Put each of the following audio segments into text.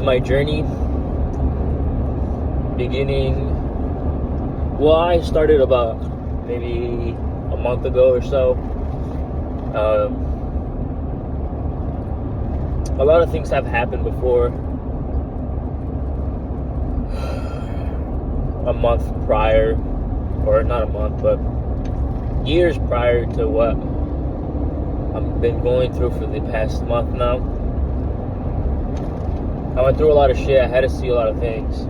my journey, I started about maybe a month ago or so. A lot of things have happened before a month prior, or not a month, but years prior to what I've been going through for the past month now. I went through a lot of shit. I had to see a lot of things.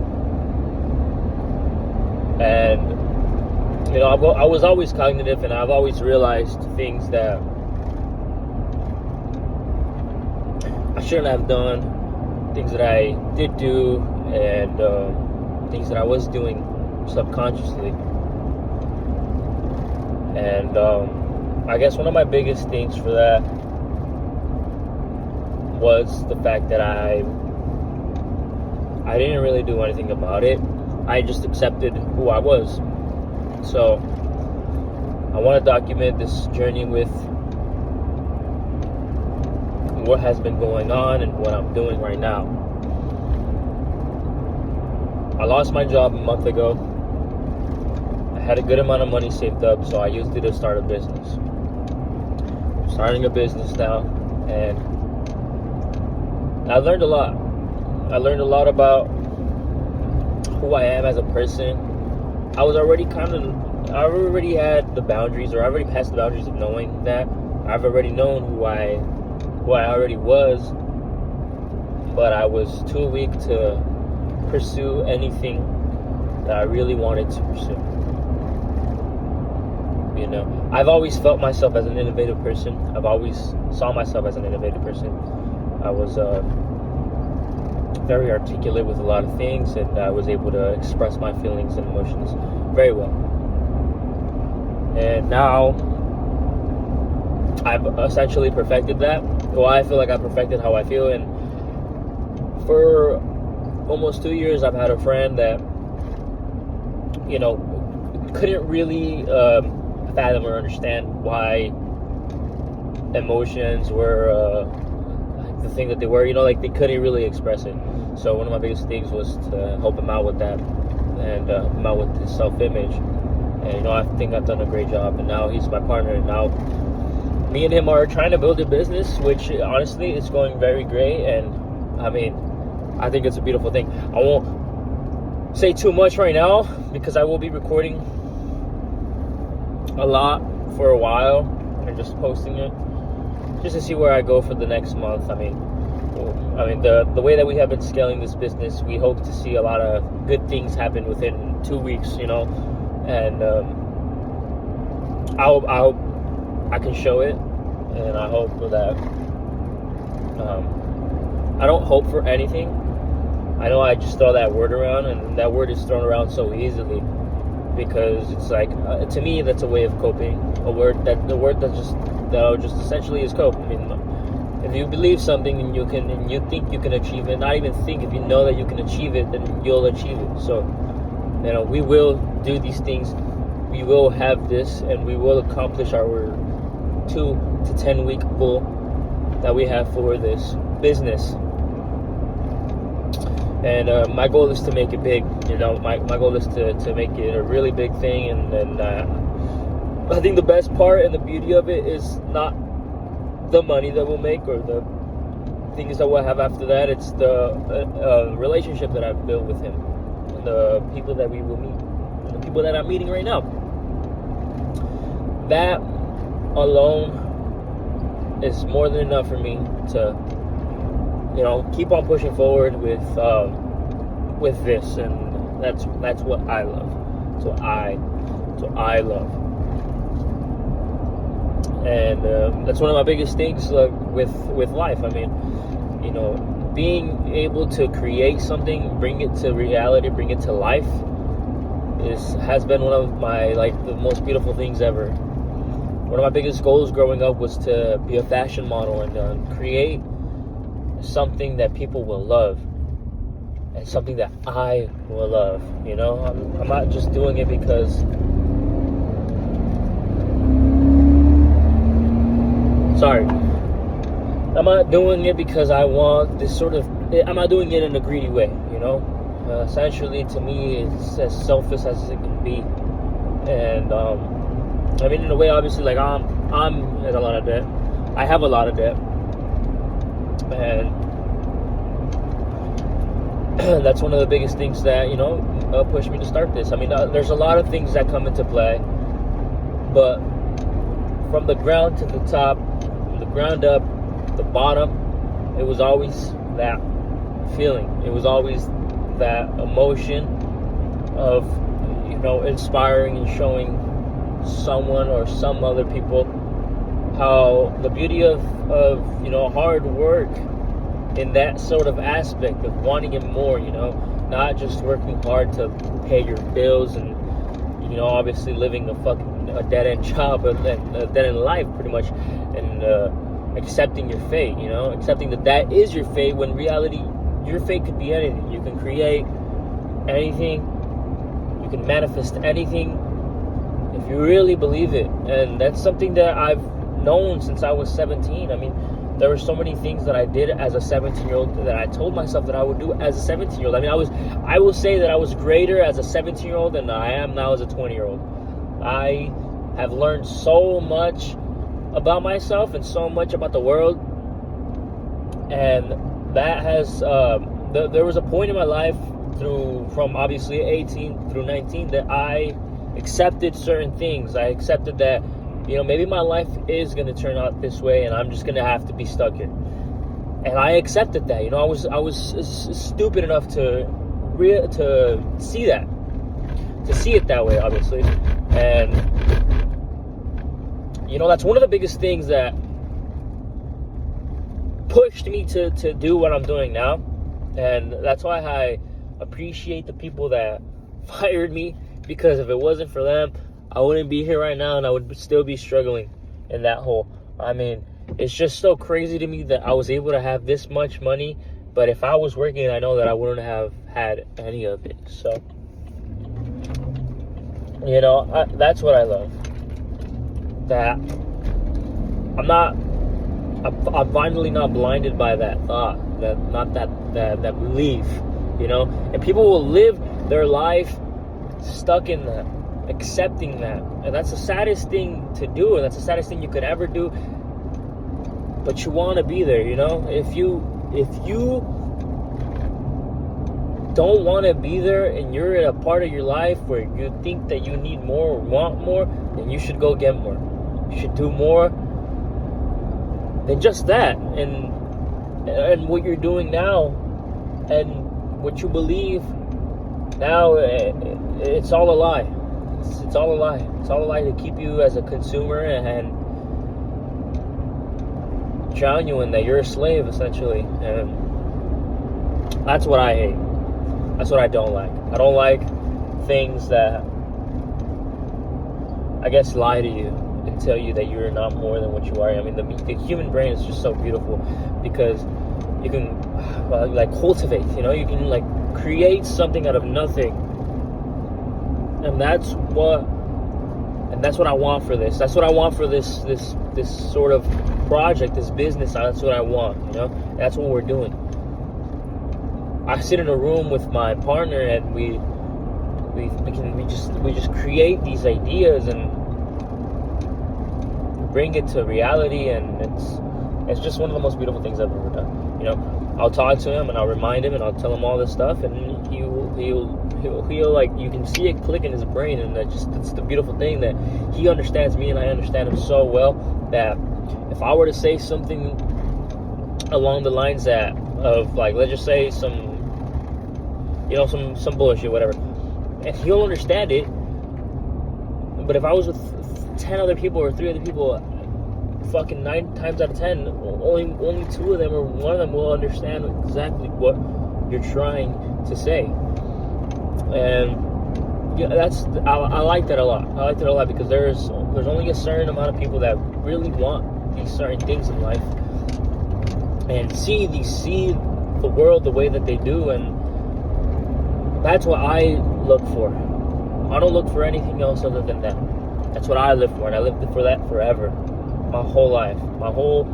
And, you know, I was always cognitive, and I've always realized things that I shouldn't have done, things that I did do, and things that I was doing subconsciously. And I guess one of my biggest things for that was the fact that I didn't really do anything about it. I just accepted who I was. So I want to document this journey with what has been going on and what I'm doing right now. I lost my job a month ago. I had a good amount of money saved up, so I used it to start a business. I'm starting a business now, and I learned a lot. I learned a lot about who I am as a person. I already had the boundaries, or I already passed the boundaries of knowing that. I've already known who I already was, but I was too weak to pursue anything that I really wanted to pursue. You know, I've always felt myself as an innovative person. I've always saw myself as an innovative person. I was very articulate with a lot of things, and I was able to express my feelings and emotions very well. And now I've essentially perfected that. Well, I feel like I perfected how I feel, and for almost 2 years I've had a friend that, you know, couldn't really fathom or understand why emotions were the thing that they were, you know, like they couldn't really express it. So one of my biggest things was to help him out with that, and help him out with his self-image. And, you know, I think I've done a great job, and now he's my partner, and now me and him are trying to build a business, which honestly is going very great. And I mean, I think it's a beautiful thing. I won't say too much right now because I will be recording a lot for a while and just posting it just to see where I go for the next month. I mean, the way that we have been scaling this business, we hope to see a lot of good things happen within 2 weeks, you know, and I hope I can show it, and I hope that I don't hope for anything. I know I just throw that word around, and that word is thrown around so easily because it's like to me that's a way of coping. The word that just essentially is cope. I mean, if you believe something and you think you can achieve it, not even think, if you know that you can achieve it, then you'll achieve it. So, you know, we will do these things. We will have this, and we will accomplish our 2 to 10 week goal that we have for this business. And my goal is to make it big. You know, my goal is to make it a really big thing. And I think the best part and the beauty of it is not the money that we'll make or the things that we'll have after that. It's the relationship that I've built with him, and the people that we will meet, and the people that I'm meeting right now. That alone is more than enough for me to, you know, keep on pushing forward with this, and that's what I love. So I love, and that's one of my biggest things with life. I mean, you know, being able to create something, bring it to reality, bring it to life, has been one of my, like, the most beautiful things ever. One of my biggest goals growing up was to be a fashion model and create something that people will love, and something that I will love. You know, I'm not just doing it because I'm not doing it because I want this sort of I'm not doing it in a greedy way, you know. Essentially, to me, it's as selfish as it can be, and I mean, in a way, obviously, like I'm in a lot of debt. I have a lot of debt, and that's one of the biggest things that pushed me to start this. I mean, there's a lot of things that come into play, but from the ground to the top, from the ground up, the bottom, it was always that feeling. It was always that emotion of inspiring and showing someone or some other people how the beauty of hard work in that sort of aspect of wanting it more, not just working hard to pay your bills and obviously living a dead-end job, a dead-end life pretty much, and accepting your fate, accepting that is your fate, when reality your fate could be anything. You can create anything, you can manifest anything if you really believe it. And that's something that I've known since I was 17. I mean, there were so many things that I did as a 17-year-old that I told myself that I would do as a 17-year-old. I mean, I will say that I was greater as a 17-year-old than I am now as a 20-year-old. I have learned so much about myself and so much about the world, and that has there was a point in my life from obviously 18 through 19 that I accepted certain things. I accepted that maybe my life is going to turn out this way, and I'm just going to have to be stuck here. And I accepted that. I was stupid enough to see that, to see it that way, obviously. And that's one of the biggest things that pushed me to do what I'm doing now. And that's why I appreciate the people that fired me, because if it wasn't for them, I wouldn't be here right now, and I would still be struggling in that hole. I mean, it's just so crazy to me that I was able to have this much money, but if I was working, I know that I wouldn't have had any of it. So, that's what I love. That I'm finally not blinded by that thought, that belief, and people will live their life stuck in that, accepting that, and that's the saddest thing to do, and that's the saddest thing you could ever do. But you want to be there, if you don't want to be there, and you're in a part of your life where you think that you need more or want more, then you should go get more. You should do more than just that. And what you're doing now and what you believe now, it's all a lie. It's all a lie. It's all a lie to keep you as a consumer and drown you in that. You're a slave, essentially. And that's what I hate. That's what I don't like. I don't like things that, I guess, lie to you and tell you that you're not more than what you are. I mean, the human brain is just so beautiful, because you can cultivate, you can create something out of nothing. And that's what I want for this. That's what I want for this sort of project, this business. That's what I want, That's what we're doing. I sit in a room with my partner, and we just create these ideas and bring it to reality, and it's just one of the most beautiful things I've ever done. I'll talk to him and I'll remind him and I'll tell him all this stuff, and he'll like, you can see it click in his brain, and that's the beautiful thing, that he understands me and I understand him so well, that if I were to say something along the lines of let's just say some bullshit, whatever, and he'll understand it. But if I was with 10 other people or 3 other people, fucking 9 times out of 10, only 2 of them or 1 of them will understand exactly what you're trying to say. And I like that a lot. I like that a lot, because there's only a certain amount of people that really want these certain things in life, and see the world the way that they do, and that's what I look for. I don't look for anything else other than that. That's what I live for, and I lived for that forever. My whole life. My whole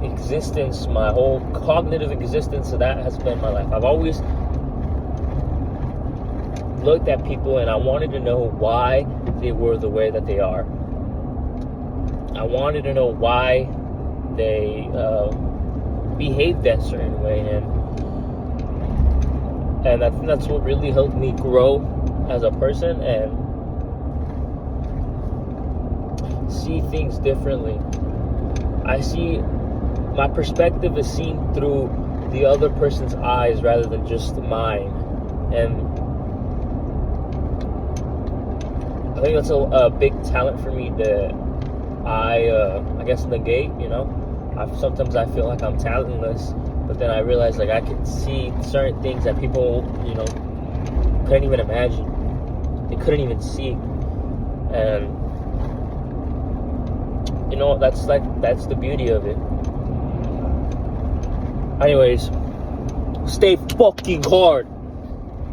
existence, my whole cognitive existence of that has been my life. I've always looked at people and I wanted to know why they were the way that they are. I wanted to know why they behaved that certain way, and that's what really helped me grow as a person and see things differently. My perspective is seen through the other person's eyes rather than just mine, and I think that's a big talent for me that I guess negate. Sometimes I feel like I'm talentless, but then I realize like I can see certain things that people couldn't even imagine. They couldn't even see, and that's the beauty of it. Anyways, stay fucking hard.